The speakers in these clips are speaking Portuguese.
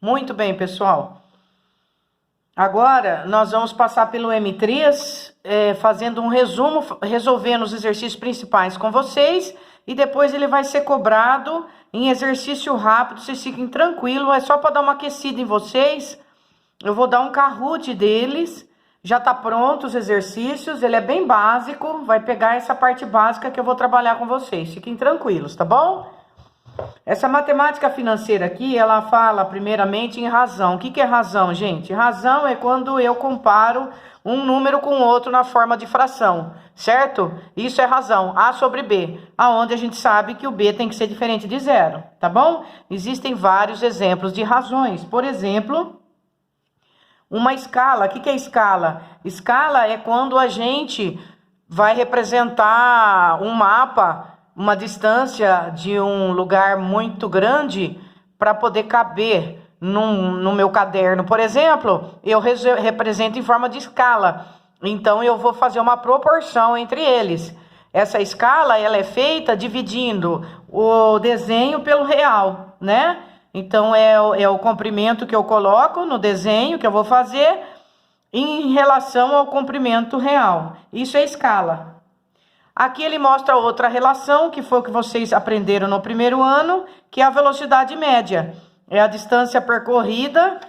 Muito bem, pessoal. Agora, nós vamos passar pelo M3, fazendo um resumo, resolvendo os exercícios principais com vocês, e depois ele vai ser cobrado em exercício rápido, vocês fiquem tranquilos, é só para dar uma aquecida em vocês. Eu vou dar um Kahoot deles, já tá pronto os exercícios, ele é bem básico, vai pegar essa parte básica que eu vou trabalhar com vocês, fiquem tranquilos, tá bom? Essa matemática financeira aqui, ela fala primeiramente em razão. O que é razão, gente? Razão é quando eu comparo um número com outro na forma de fração, certo? Isso é razão, A sobre B, aonde a gente sabe que o B tem que ser diferente de zero, tá bom? Existem vários exemplos de razões. Por exemplo, uma escala. O que é escala? Escala é quando a gente vai representar um mapa, uma distância de um lugar muito grande para poder caber no meu caderno. Por exemplo, eu represento em forma de escala. Então, eu vou fazer uma proporção entre eles. Essa escala, ela é feita dividindo o desenho pelo real, né? Então, é o comprimento que eu coloco no desenho que eu vou fazer em relação ao comprimento real. Isso é escala. Aqui ele mostra outra relação, que foi o que vocês aprenderam no primeiro ano, que é a velocidade média. É a distância percorrida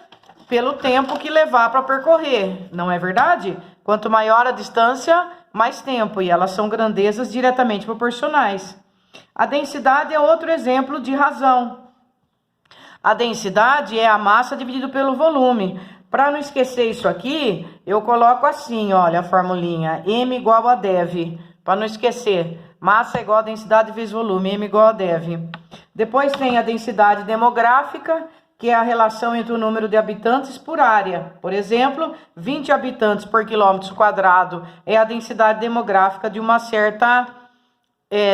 pelo tempo que levar para percorrer, não é verdade? Quanto maior a distância, mais tempo, e elas são grandezas diretamente proporcionais. A densidade é outro exemplo de razão. A densidade é a massa dividido pelo volume. Para não esquecer isso aqui, eu coloco assim, olha a formulinha, M igual a dev. Para não esquecer, massa é igual a densidade vezes volume, M igual a dev. Depois tem a densidade demográfica, que é a relação entre o número de habitantes por área. Por exemplo, 20 habitantes por quilômetro quadrado é a densidade demográfica de uma certa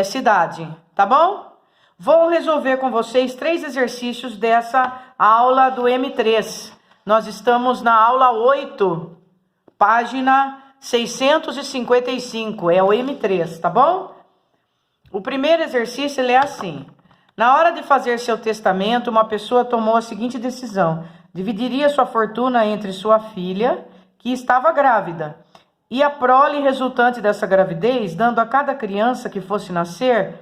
cidade, tá bom? Vou resolver com vocês 3 exercícios dessa aula do M3. Nós estamos na aula 8, página 655, é o M3, tá bom? O primeiro exercício, ele é assim. Na hora de fazer seu testamento, uma pessoa tomou a seguinte decisão. Dividiria sua fortuna entre sua filha, que estava grávida, e a prole resultante dessa gravidez, dando a cada criança que fosse nascer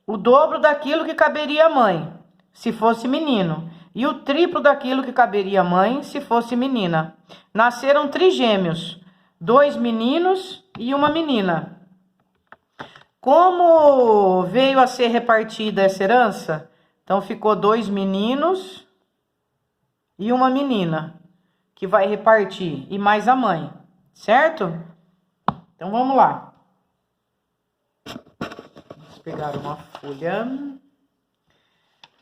o dobro daquilo que caberia à mãe, se fosse menino, e o triplo daquilo que caberia à mãe, se fosse menina. Nasceram trigêmeos, 2 meninos e uma menina. Como veio a ser repartida essa herança? Então, ficou 2 meninos e uma menina, que vai repartir, e mais a mãe, certo? Então, vamos lá. Vamos pegar uma folha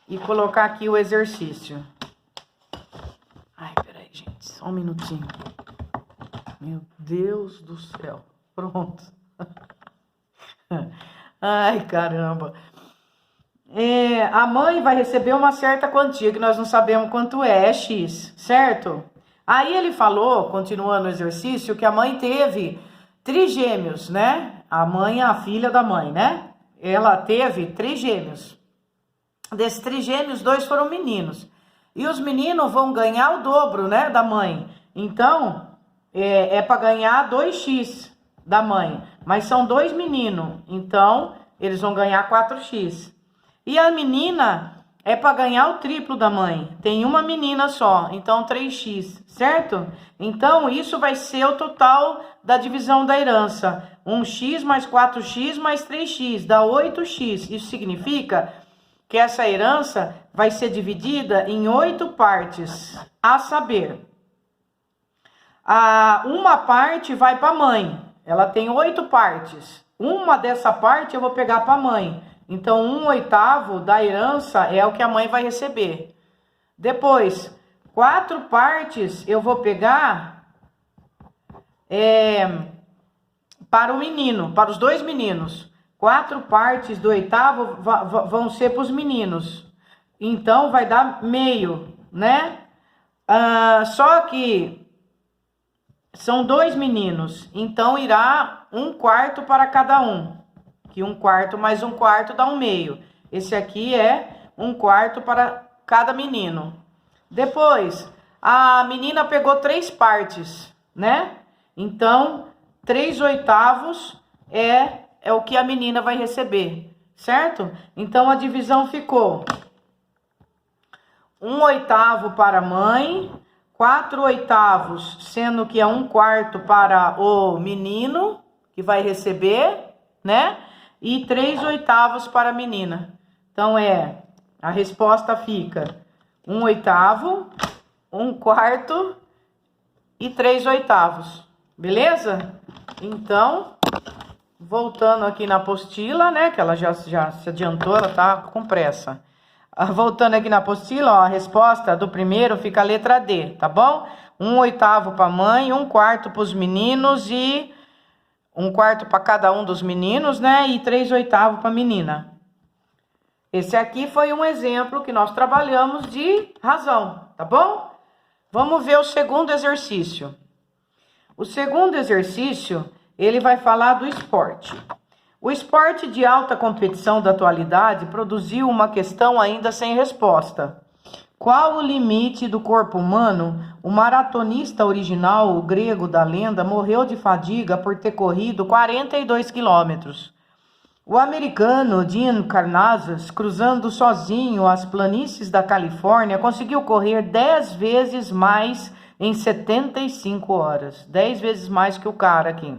e colocar aqui o exercício. Ai, peraí, gente, só um minutinho. Meu Deus do céu. Pronto. Ai, caramba. A mãe vai receber uma certa quantia, que nós não sabemos quanto é X, certo? Aí ele falou, continuando o exercício, que a mãe teve trigêmeos, né? A mãe é a filha da mãe, né? Ela teve trigêmeos. Desses trigêmeos, 2 foram meninos. E os meninos vão ganhar o dobro, né, da mãe. Então, é para ganhar 2x da mãe. Mas são 2 meninos. Então, eles vão ganhar 4x. E a menina é para ganhar o triplo da mãe. Tem uma menina só. Então, 3x, certo? Então, isso vai ser o total da divisão da herança. 1x mais 4x mais 3x. Dá 8x. Isso significa que essa herança vai ser dividida em 8 partes. A saber, uma parte vai para a mãe. Ela tem 8 partes. Uma dessa parte eu vou pegar para a mãe. Então, 1/8 da herança é o que a mãe vai receber. Depois, 4 partes eu vou pegar para o menino, para os 2 meninos. 4 partes do 8º vão ser para os meninos. Então, vai dar meio, né? Só que são 2 meninos. Então, irá 1/4 para cada um. Que 1/4 mais 1/4 dá 1/2. Esse aqui é 1/4 para cada menino. Depois, a menina pegou 3 partes, né? Então, 3/8 é o que a menina vai receber, certo? Então, a divisão ficou 1/8 para a mãe, 4/8, sendo que é 1/4 para o menino, que vai receber, né? E 3/8 para a menina. Então, a resposta fica 1/8, 1/4 e 3/8. Beleza? Então, voltando aqui na apostila, né? Que ela já se adiantou, ela tá com pressa. Voltando aqui na apostila, ó, a resposta do primeiro fica a letra D, tá bom? 1/8 para a mãe, 1/4 para os meninos e 1/4 para cada um dos meninos, né? E 3/8 para a menina. Esse aqui foi um exemplo que nós trabalhamos de razão, tá bom? Vamos ver o segundo exercício. O segundo exercício, ele vai falar do esporte. O esporte de alta competição da atualidade produziu uma questão ainda sem resposta. Qual o limite do corpo humano? O maratonista original, o grego da lenda, morreu de fadiga por ter corrido 42 quilômetros. O americano Dean Karnazes, cruzando sozinho as planícies da Califórnia, conseguiu correr 10 vezes mais em 75 horas. 10 vezes mais que o cara aqui.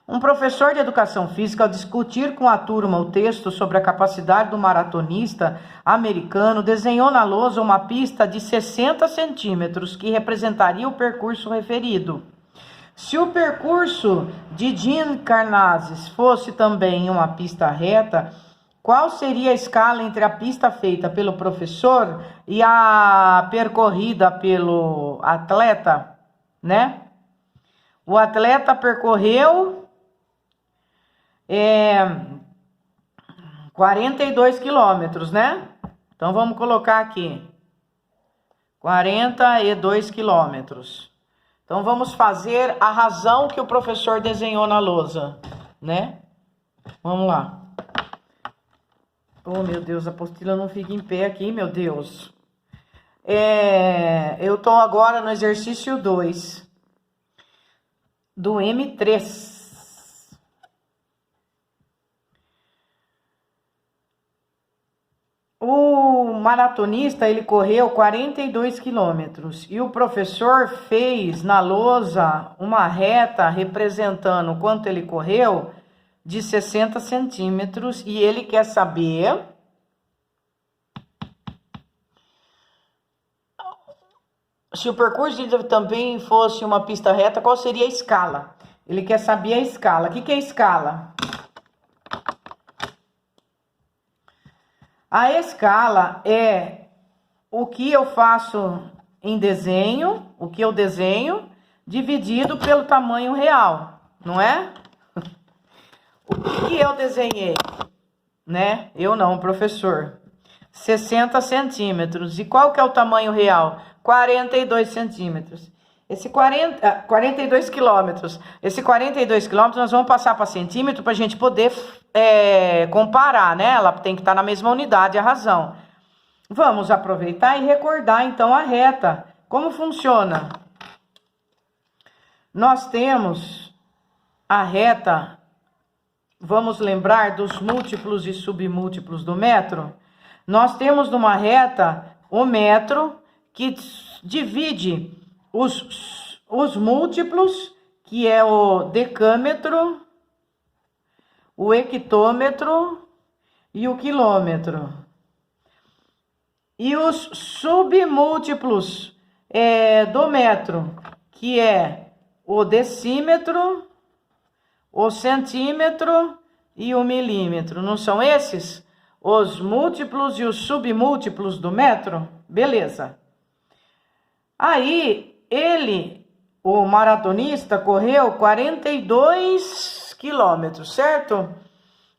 Um professor de educação física, ao discutir com a turma o texto sobre a capacidade do maratonista americano, desenhou na lousa uma pista de 60 centímetros que representaria o percurso referido. Se o percurso de Dean Karnazes fosse também uma pista reta, qual seria a escala entre a pista feita pelo professor e a percorrida pelo atleta, né? O atleta percorreu 42 quilômetros, né? Então, vamos colocar aqui 42 quilômetros. Então, vamos fazer a razão que o professor desenhou na lousa, né? Vamos lá. Oh, meu Deus, a apostila não fica em pé aqui, meu Deus. Eu tô agora no exercício 2 do M3. O maratonista, ele correu 42 quilômetros e o professor fez na lousa uma reta representando quanto ele correu de 60 centímetros e ele quer saber se o percurso também fosse uma pista reta, qual seria a escala? Ele quer saber a escala. O que é escala? A escala é o que eu faço em desenho, o que eu desenho, dividido pelo tamanho real, não é? O que eu desenhei, né? Eu não, o professor. 60 centímetros. E qual que é o tamanho real? 42 centímetros. 42 quilômetros. Esse 42 quilômetros nós vamos passar para centímetro para a gente poder comparar, né? Ela tem que estar na mesma unidade, a razão. Vamos aproveitar e recordar então a reta. Como funciona? Nós temos a reta, vamos lembrar dos múltiplos e submúltiplos do metro? Nós temos numa reta o metro que divide os múltiplos, que é o decâmetro, o hectômetro e o quilômetro. E os submúltiplos do metro, que é o decímetro, o centímetro e o milímetro. Não são esses os múltiplos e os submúltiplos do metro? Beleza. Aí, o maratonista, correu 42 quilômetros, certo?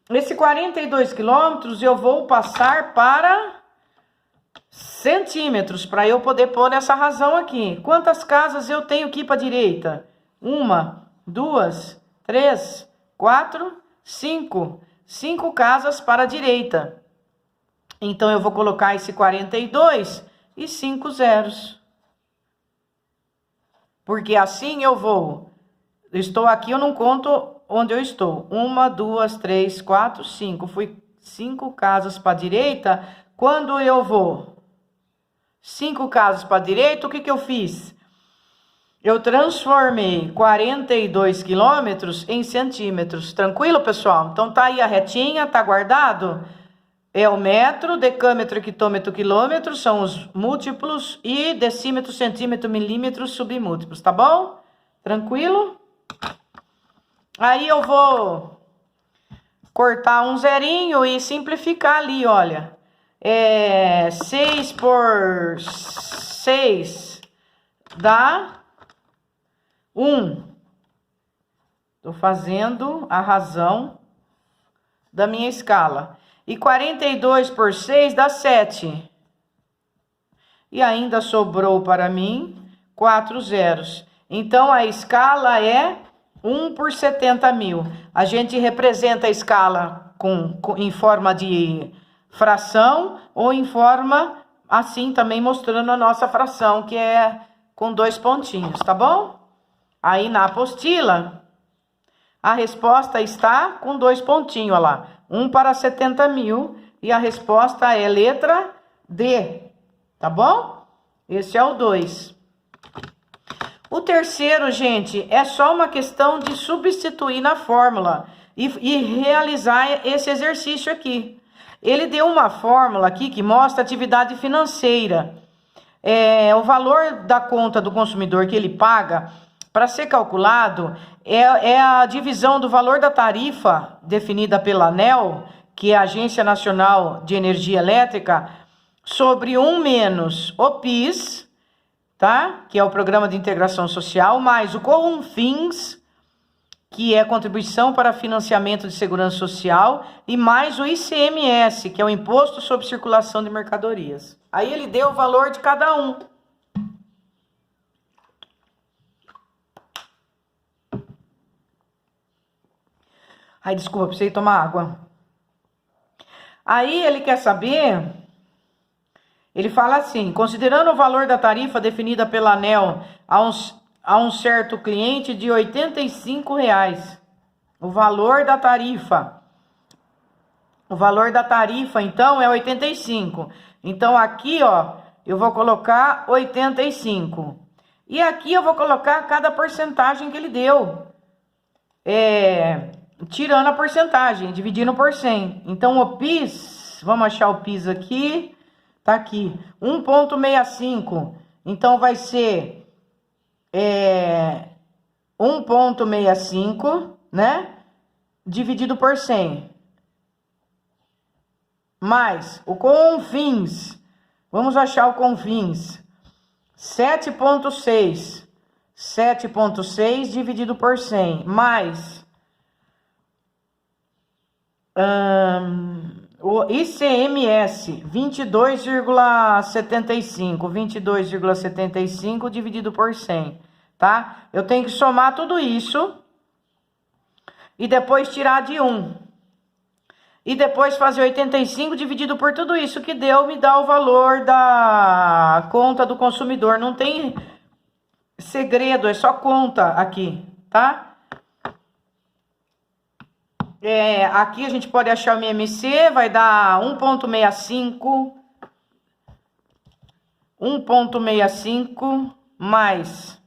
Esse 42 quilômetros eu vou passar para centímetros, para eu poder pôr essa razão aqui. Quantas casas eu tenho aqui para a direita? 1, 2, 3, 4, 5. 5 casas para a direita. Então, eu vou colocar esse 42 e 5 zeros. Porque assim eu vou. Estou aqui, eu não conto onde eu estou. 1, 2, 3, 4, 5. Fui 5 casas para a direita. Quando eu vou 5 casas para a direita, o que eu fiz? Eu transformei 42 quilômetros em centímetros. Tranquilo, pessoal? Então tá aí a retinha, tá guardado? É o metro, decâmetro, hectômetro, quilômetro, são os múltiplos, e decímetro, centímetro, milímetro, submúltiplos, tá bom? Tranquilo? Aí eu vou cortar um zerinho e simplificar ali, olha. 6 por 6 dá 1. Tô fazendo a razão da minha escala. E 42 por 6 dá 7. E ainda sobrou para mim 4 zeros. Então, a escala é 1 por 70 mil. A gente representa a escala em forma de fração ou em forma assim também mostrando a nossa fração, que é com 2 pontinhos, tá bom? Aí na apostila, a resposta está com 2 pontinhos, olha lá. 1 para 70 mil e a resposta é letra D, tá bom? Esse é o 2. O terceiro, gente, é só uma questão de substituir na fórmula e realizar esse exercício aqui. Ele deu uma fórmula aqui que mostra a atividade financeira. O valor da conta do consumidor que ele paga, para ser calculado, é a divisão do valor da tarifa definida pela ANEEL, que é a Agência Nacional de Energia Elétrica, sobre 1 menos o PIS, tá? Que é o Programa de Integração Social, mais o CONFINS, que é a Contribuição para Financiamento de Segurança Social, e mais o ICMS, que é o Imposto sobre Circulação de Mercadorias. Aí ele deu o valor de cada um. Ai, desculpa, precisei tomar água. Aí ele quer saber, ele fala assim, considerando o valor da tarifa definida pela ANEEL a um certo cliente de R$ 85,00. O valor da tarifa. O valor da tarifa, então, é 85. Então, aqui, ó, eu vou colocar 85. E aqui eu vou colocar cada porcentagem que ele deu. Tirando a porcentagem, dividindo por 100. Então, o PIS, vamos achar o PIS aqui, tá aqui, 1,65. Então, vai ser 1,65, né? Dividido por 100. Mais o CONFINS, vamos achar o CONFINS, 7,6. 7,6 dividido por 100, mais o ICMS, 22,75. 22,75 dividido por 100, tá? Eu tenho que somar tudo isso e depois tirar de 1. E depois fazer 85 dividido por tudo isso que deu, me dá o valor da conta do consumidor. Não tem segredo, é só conta aqui, tá? Aqui a gente pode achar o MMC, vai dar 1,65. 1,65 mais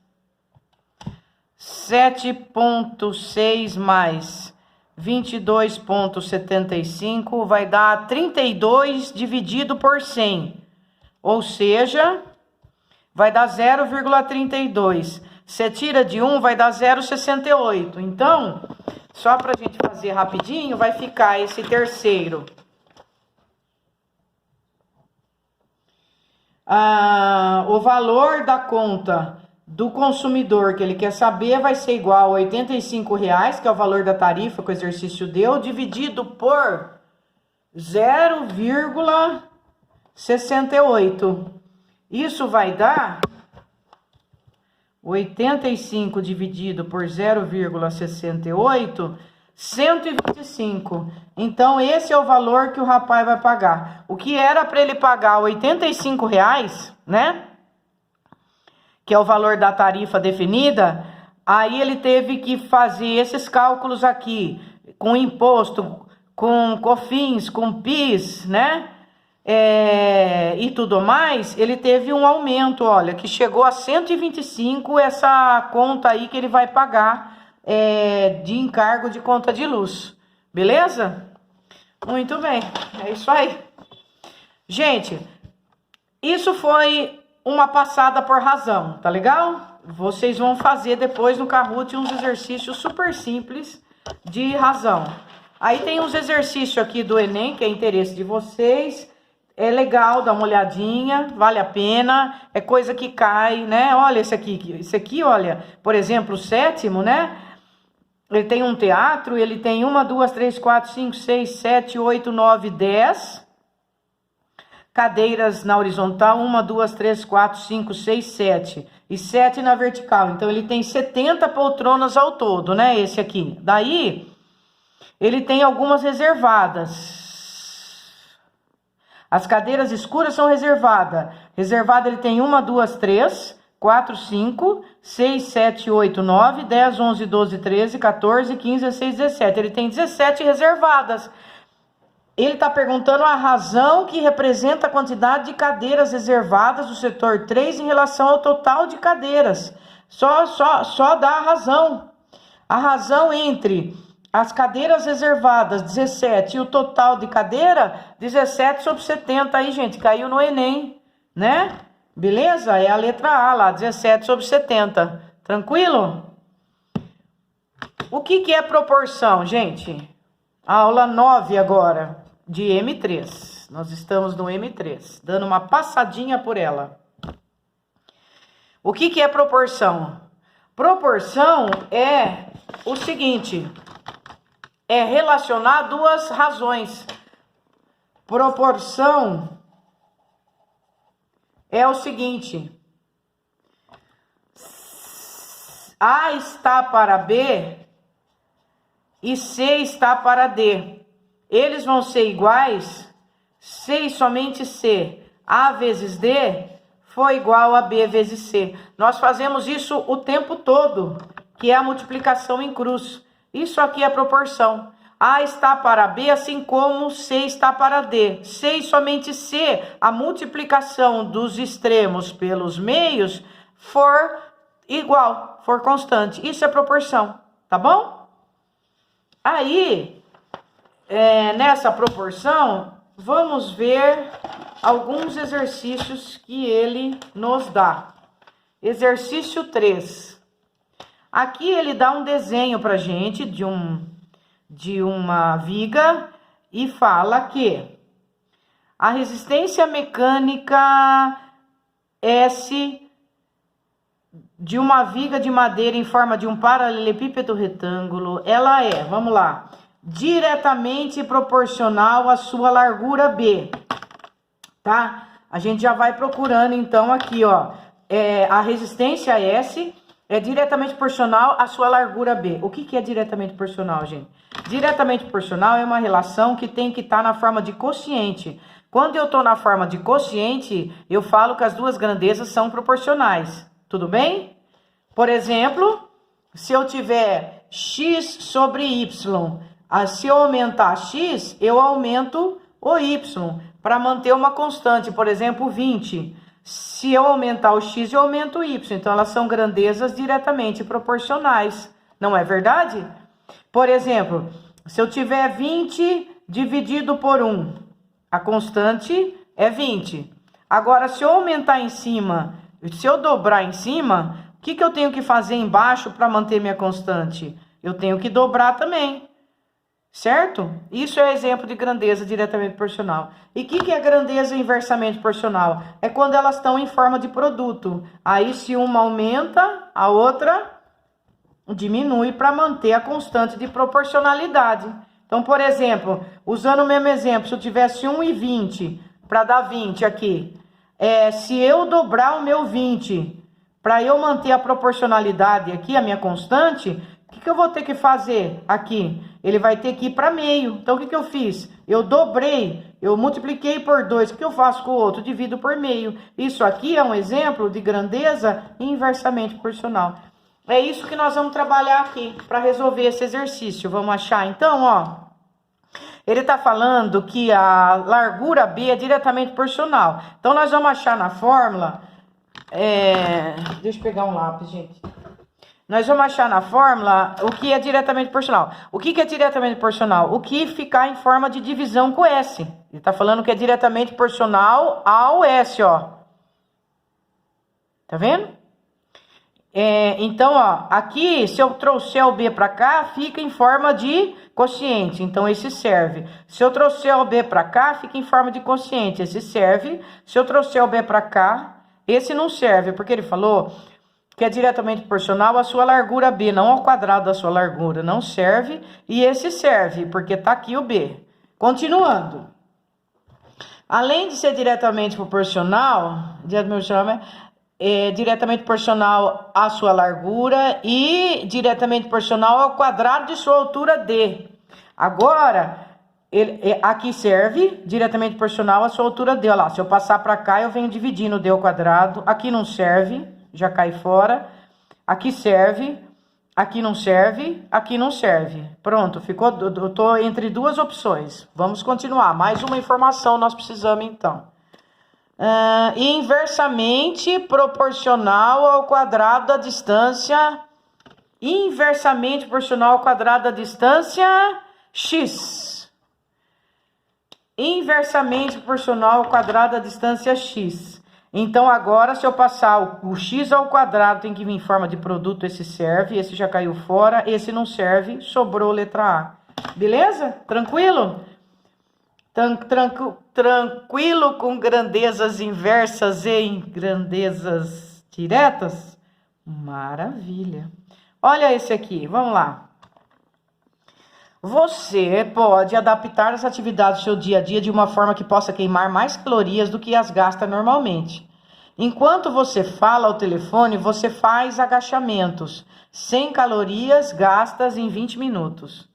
7,6 mais 22,75 vai dar 32 dividido por 100. Ou seja, vai dar 0,32. Você tira de 1, vai dar 0,68. Então, só para a gente fazer rapidinho, vai ficar esse terceiro. O valor da conta do consumidor que ele quer saber vai ser igual a R$ 85,00, que é o valor da tarifa que o exercício deu, dividido por 0,68. Isso vai dar 85 dividido por 0,68, 125. Então, esse é o valor que o rapaz vai pagar. O que era para ele pagar R$85, né? Que é o valor da tarifa definida. Aí ele teve que fazer esses cálculos aqui, com imposto, com COFINS, com PIS, né? E tudo mais, ele teve um aumento, olha, que chegou a 125 essa conta aí que ele vai pagar de encargo de conta de luz, beleza? Muito bem, é isso aí. Gente, isso foi uma passada por razão, tá legal? Vocês vão fazer depois no Kahoot uns exercícios super simples de razão. Aí tem uns exercícios aqui do Enem, que é interesse de vocês. É legal, dá uma olhadinha, vale a pena. É coisa que cai, né? Olha esse aqui, olha, por exemplo, o sétimo, né? Ele tem um teatro, ele tem 1, 2, 3, 4, 5, 6, 7, 8, 9, 10 cadeiras na horizontal, 1, 2, 3, 4, 5, 6, 7 e 7 na vertical. Então ele tem 70 poltronas ao todo, né? Esse aqui. Daí ele tem algumas reservadas. As cadeiras escuras são reservadas. Reservada ele tem 1, 2, 3, 4, 5, 6, 7, 8, 9, 10, 11, 12, 13, 14, 15, 16, 17. Ele tem 17 reservadas. Ele está perguntando a razão que representa a quantidade de cadeiras reservadas do setor 3 em relação ao total de cadeiras. Só dá a razão. A razão entre as cadeiras reservadas, 17, e o total de cadeira, 17 sobre 70. Aí, gente, caiu no Enem, né? Beleza? É a letra A lá, 17 sobre 70. Tranquilo? O que é proporção, gente? Aula 9 agora, de M3. Nós estamos no M3, dando uma passadinha por ela. O que é proporção? Proporção é o seguinte, é relacionar duas razões. Proporção é o seguinte, A está para B e C está para D. Eles vão ser iguais, C e somente C, A vezes D, foi igual a B vezes C. Nós fazemos isso o tempo todo, que é a multiplicação em cruz. Isso aqui é proporção. A está para B, assim como C está para D. C e somente C, a multiplicação dos extremos pelos meios, for igual, for constante. Isso é proporção, tá bom? Aí, nessa proporção, vamos ver alguns exercícios que ele nos dá. Exercício 3. Aqui ele dá um desenho pra gente de uma viga e fala que a resistência mecânica S de uma viga de madeira em forma de um paralelepípedo retângulo, ela é, vamos lá, diretamente proporcional à sua largura B, tá? A gente já vai procurando então aqui, ó, a resistência S é diretamente proporcional à sua largura B. O que é diretamente proporcional, gente? Diretamente proporcional é uma relação que tem que estar na forma de quociente. Quando eu estou na forma de quociente, eu falo que as duas grandezas são proporcionais. Tudo bem? Por exemplo, se eu tiver x sobre y, se eu aumentar x, eu aumento o y, para manter uma constante, por exemplo, 20. Se eu aumentar o x, eu aumento o y. Então, elas são grandezas diretamente proporcionais. Não é verdade? Por exemplo, se eu tiver 20 dividido por 1, a constante é 20. Agora, se eu aumentar em cima, se eu dobrar em cima, o que eu tenho que fazer embaixo para manter minha constante? Eu tenho que dobrar também. Certo? Isso é exemplo de grandeza diretamente proporcional. E o que é grandeza inversamente proporcional? É quando elas estão em forma de produto. Aí, se uma aumenta, a outra diminui para manter a constante de proporcionalidade. Então, por exemplo, usando o mesmo exemplo, se eu tivesse 1 e 20, para dar 20 aqui, se eu dobrar o meu 20, para eu manter a proporcionalidade aqui, a minha constante, o que eu vou ter que fazer aqui? ele vai ter que ir para meio. Então, o que eu fiz? Eu dobrei, eu multipliquei por 2. O que eu faço com o outro? Divido por meio. Isso aqui é um exemplo de grandeza inversamente proporcional. É isso que nós vamos trabalhar aqui para resolver esse exercício. Vamos achar, então, ó. Ele está falando que a largura B é diretamente proporcional. Então, nós vamos achar na fórmula... Deixa eu pegar um lápis, gente. Nós vamos achar na fórmula o que é diretamente proporcional. O que é diretamente proporcional? O que ficar em forma de divisão com S. Ele está falando que é diretamente proporcional ao S, ó. Tá vendo? Então, ó, aqui, se eu trouxer o B para cá, fica em forma de quociente. Então, esse serve. Se eu trouxer o B para cá, fica em forma de quociente. Esse serve. Se eu trouxer o B para cá, esse não serve, porque ele falou que é diretamente proporcional à sua largura B, não ao quadrado da sua largura. Não serve. E esse serve, porque tá aqui o B. Continuando. Além de ser diretamente proporcional, é diretamente proporcional à sua largura e diretamente proporcional ao quadrado de sua altura D. Agora, aqui serve diretamente proporcional à sua altura D. Olha lá, se eu passar para cá, eu venho dividindo D ao quadrado. Aqui não serve, já cai fora. Aqui serve, aqui não serve, aqui não serve. Pronto, ficou. Eu tô entre duas opções. Vamos continuar. Mais uma informação nós precisamos, então. Inversamente proporcional ao quadrado da distância. Inversamente proporcional ao quadrado da distância x. Inversamente proporcional ao quadrado da distância x. Então, agora, se eu passar o x ao quadrado, tem que vir em forma de produto, esse serve, esse já caiu fora, esse não serve, sobrou letra A. Beleza? Tranquilo? Tranquilo com grandezas inversas e grandezas diretas? Maravilha. Olha esse aqui, vamos lá. Você pode adaptar as atividades do seu dia a dia de uma forma que possa queimar mais calorias do que as gasta normalmente. Enquanto você fala ao telefone, você faz agachamentos. 100 calorias gastas em 20 minutos.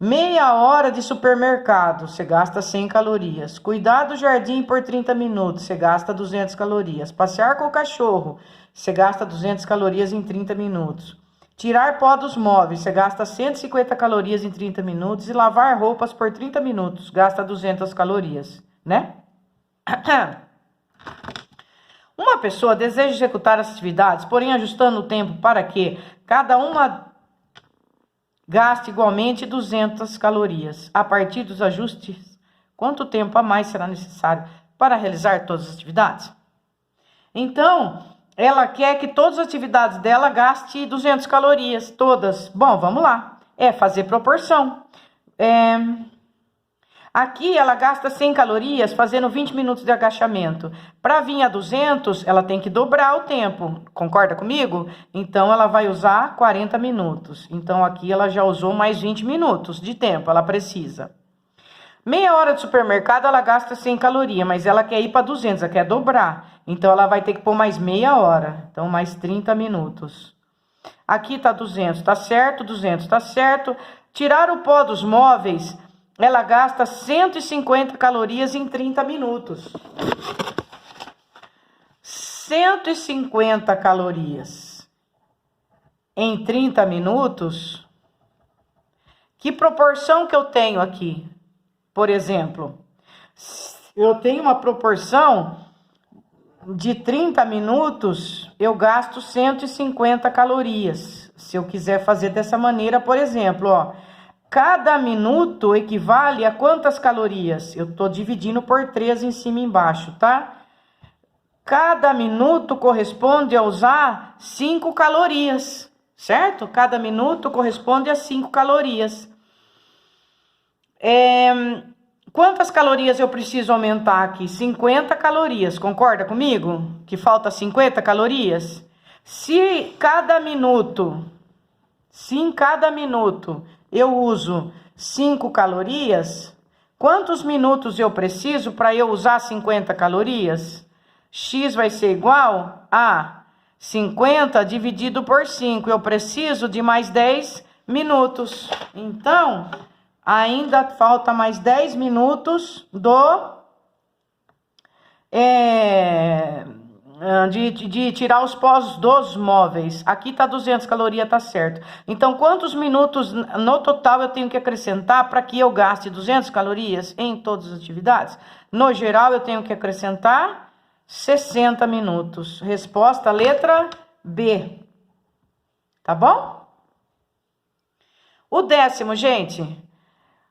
Meia hora de supermercado, você gasta 100 calorias. Cuidar do jardim por 30 minutos, você gasta 200 calorias. Passear com o cachorro, você gasta 200 calorias em 30 minutos. Tirar pó dos móveis, você gasta 150 calorias em 30 minutos. E lavar roupas por 30 minutos, gasta 200 calorias, né? Uma pessoa deseja executar as atividades, porém ajustando o tempo para que cada uma gaste igualmente 200 calorias. A partir dos ajustes, quanto tempo a mais será necessário para realizar todas as atividades? Então, ela quer que todas as atividades dela gaste 200 calorias, todas. Bom, vamos lá. É fazer proporção. Aqui ela gasta 100 calorias fazendo 20 minutos de agachamento. Para vir a 200, ela tem que dobrar o tempo. Concorda comigo? Então, ela vai usar 40 minutos. Então, aqui ela já usou mais 20 minutos de tempo, ela precisa. Meia hora de supermercado, ela gasta 100 calorias, mas ela quer ir para 200, ela quer dobrar. Então, ela vai ter que pôr mais meia hora. Então, mais 30 minutos. Aqui tá 200, tá certo? 200, tá certo. Tirar o pó dos móveis... Ela gasta 150 calorias em 30 minutos. 150 calorias em 30 minutos. Que proporção que eu tenho aqui? Por exemplo, eu tenho uma proporção de 30 minutos, eu gasto 150 calorias. Se eu quiser fazer dessa maneira, por exemplo, ó. Cada minuto equivale a quantas calorias? Eu estou dividindo por 3 em cima e embaixo, tá? Cada minuto corresponde a usar 5 calorias, certo? Cada minuto corresponde a 5 calorias. Quantas calorias eu preciso aumentar aqui? 50 calorias, concorda comigo? Que falta 50 calorias? Se em cada minuto eu uso 5 calorias, quantos minutos eu preciso para eu usar 50 calorias? X vai ser igual a 50 dividido por 5. Eu preciso de mais 10 minutos. Então, ainda falta mais 10 minutos de tirar os pós dos móveis. Aqui tá 200 calorias, tá certo. Então, quantos minutos no total eu tenho que acrescentar para que eu gaste 200 calorias em todas as atividades? No geral, eu tenho que acrescentar 60 minutos. Resposta, letra B. Tá bom? O 10º, gente.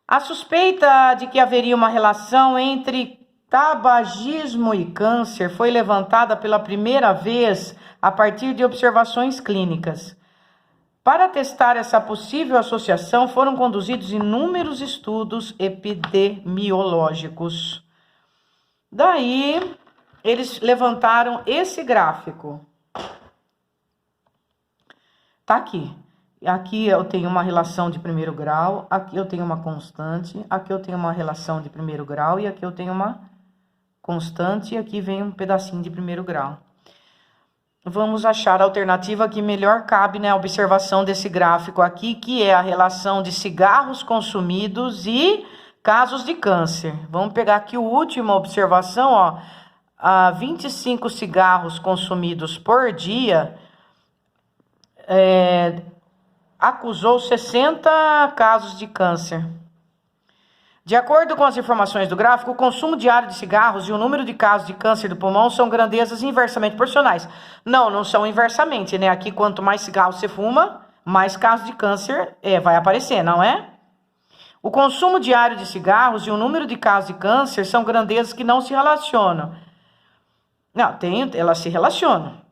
A suspeita de que haveria uma relação entre tabagismo e câncer foi levantada pela primeira vez a partir de observações clínicas. Para testar essa possível associação, foram conduzidos inúmeros estudos epidemiológicos. Daí, eles levantaram esse gráfico. Tá aqui. Aqui eu tenho uma relação de primeiro grau, aqui eu tenho uma constante, aqui eu tenho uma relação de primeiro grau e aqui eu tenho uma constante e aqui vem um pedacinho de primeiro grau. Vamos achar a alternativa que melhor cabe na observação desse gráfico aqui, que é a relação de cigarros consumidos e casos de câncer. Vamos pegar aqui a última observação, ó. 25 cigarros consumidos por dia acusou 60 casos de câncer. De acordo com as informações do gráfico, o consumo diário de cigarros e o número de casos de câncer do pulmão são grandezas inversamente proporcionais. Não são inversamente, né? Aqui, quanto mais cigarro você fuma, mais casos de câncer vai aparecer, não é? O consumo diário de cigarros e o número de casos de câncer são grandezas que não se relacionam. Não, elas se relacionam.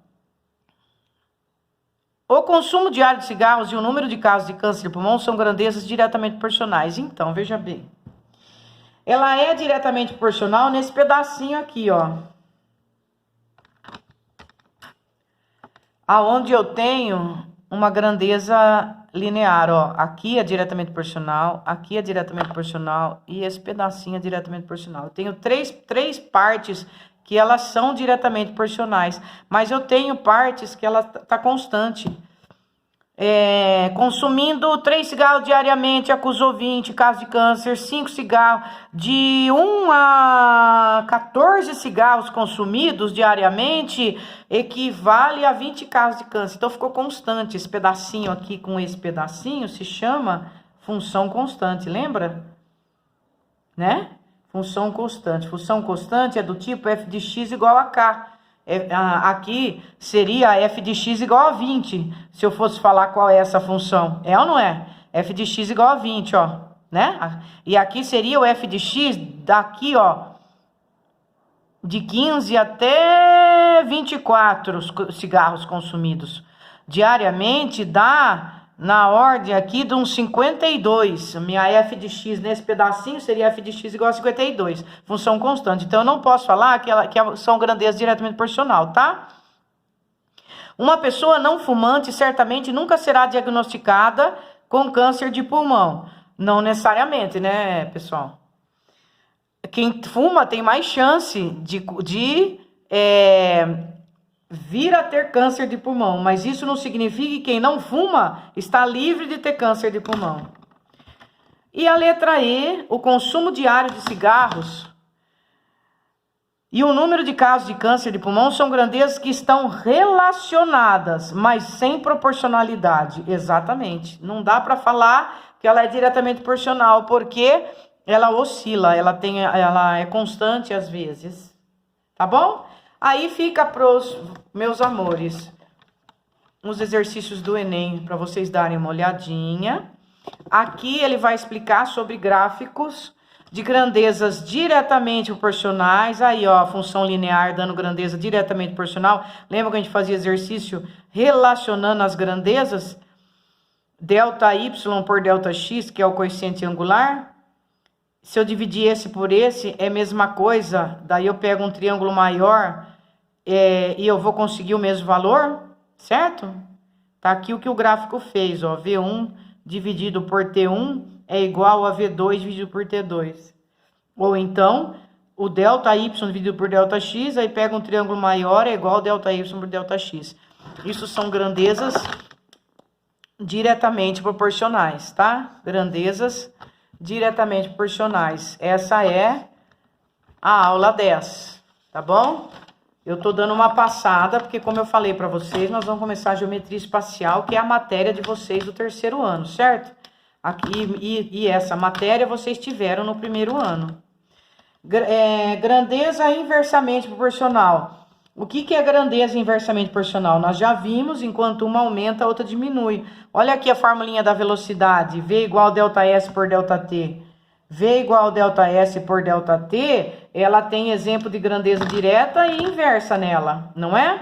O consumo diário de cigarros e o número de casos de câncer de pulmão são grandezas diretamente proporcionais. Então, veja bem. Ela é diretamente proporcional nesse pedacinho aqui, ó. Aonde eu tenho uma grandeza linear, ó. Aqui é diretamente proporcional, aqui é diretamente proporcional e esse pedacinho é diretamente proporcional. Eu tenho três partes que elas são diretamente proporcionais, mas eu tenho partes que ela tá constante. Consumindo 3 cigarros diariamente, acusou 20 casos de câncer, 5 cigarros, de 1 a 14 cigarros consumidos diariamente, equivale a 20 casos de câncer. Então, ficou constante. Esse pedacinho aqui com esse pedacinho se chama função constante, lembra? Né? Função constante. Função constante é do tipo f de x igual a k. Aqui seria f de x igual a 20, se eu fosse falar qual é essa função. É ou não é? F de x igual a 20, ó, né? E aqui seria o f de x daqui, ó, de 15 até 24 cigarros consumidos diariamente, dá na ordem aqui de uns 52. Minha f de x nesse pedacinho seria f de x igual a 52. Função constante. Então, eu não posso falar que são grandezas diretamente proporcional, tá? Uma pessoa não fumante certamente nunca será diagnosticada com câncer de pulmão. Não necessariamente, né, pessoal? Quem fuma tem mais chance de vir a ter câncer de pulmão, mas isso não significa que quem não fuma está livre de ter câncer de pulmão. E a letra E, o consumo diário de cigarros e o número de casos de câncer de pulmão são grandezas que estão relacionadas, mas sem proporcionalidade. Exatamente. Não dá para falar que ela é diretamente proporcional, porque ela oscila, ela é constante às vezes. Tá bom? Aí fica pros meus amores os exercícios do Enem, para vocês darem uma olhadinha. Aqui ele vai explicar sobre gráficos de grandezas diretamente proporcionais. Aí, ó, a função linear dando grandeza diretamente proporcional. Lembra que a gente fazia exercício relacionando as grandezas? Delta y por delta x, que é o coeficiente angular. Se eu dividir esse por esse, é a mesma coisa. Daí eu pego um triângulo maior e eu vou conseguir o mesmo valor, certo? Tá aqui o que o gráfico fez, ó. V1 dividido por T1 é igual a V2 dividido por T2. Ou então, o delta y dividido por delta x, aí pega um triângulo maior, é igual a delta y por delta x. Isso são grandezas diretamente proporcionais, tá? Grandezas diretamente proporcionais. Essa é a aula 10, tá bom? Eu tô dando uma passada, porque como eu falei para vocês, nós vamos começar a geometria espacial, que é a matéria de vocês do terceiro ano, certo? Aqui, e essa matéria vocês tiveram no primeiro ano. Grandeza inversamente proporcional. O que é grandeza inversamente proporcional? Nós já vimos, enquanto uma aumenta, a outra diminui. Olha aqui a formulinha da velocidade. V igual a ΔS por ΔT. V igual a ΔS por ΔT, ela tem exemplo de grandeza direta e inversa nela, não é?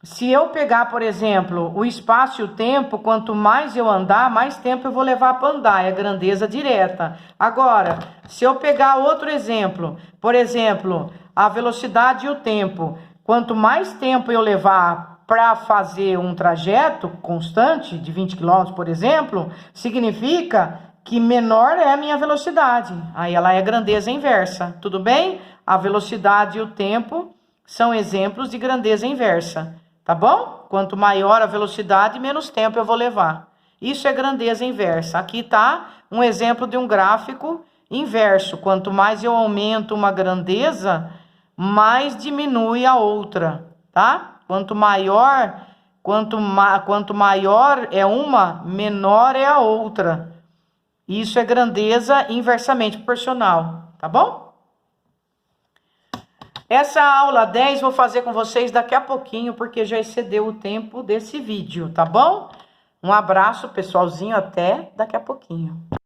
Se eu pegar, por exemplo, o espaço e o tempo, quanto mais eu andar, mais tempo eu vou levar para andar, é grandeza direta. Agora, se eu pegar outro exemplo, por exemplo, a velocidade e o tempo, quanto mais tempo eu levar para fazer um trajeto constante de 20 km, por exemplo, significa que menor é a minha velocidade. Aí ela é grandeza inversa, tudo bem? A velocidade e o tempo são exemplos de grandeza inversa. Tá bom? Quanto maior a velocidade, menos tempo eu vou levar. Isso é grandeza inversa. Aqui tá um exemplo de um gráfico inverso. Quanto mais eu aumento uma grandeza, mais diminui a outra, tá? Quanto maior é uma, menor é a outra. Isso é grandeza inversamente proporcional, tá bom? Essa aula 10 vou fazer com vocês daqui a pouquinho, porque já excedeu o tempo desse vídeo, tá bom? Um abraço, pessoalzinho, até daqui a pouquinho.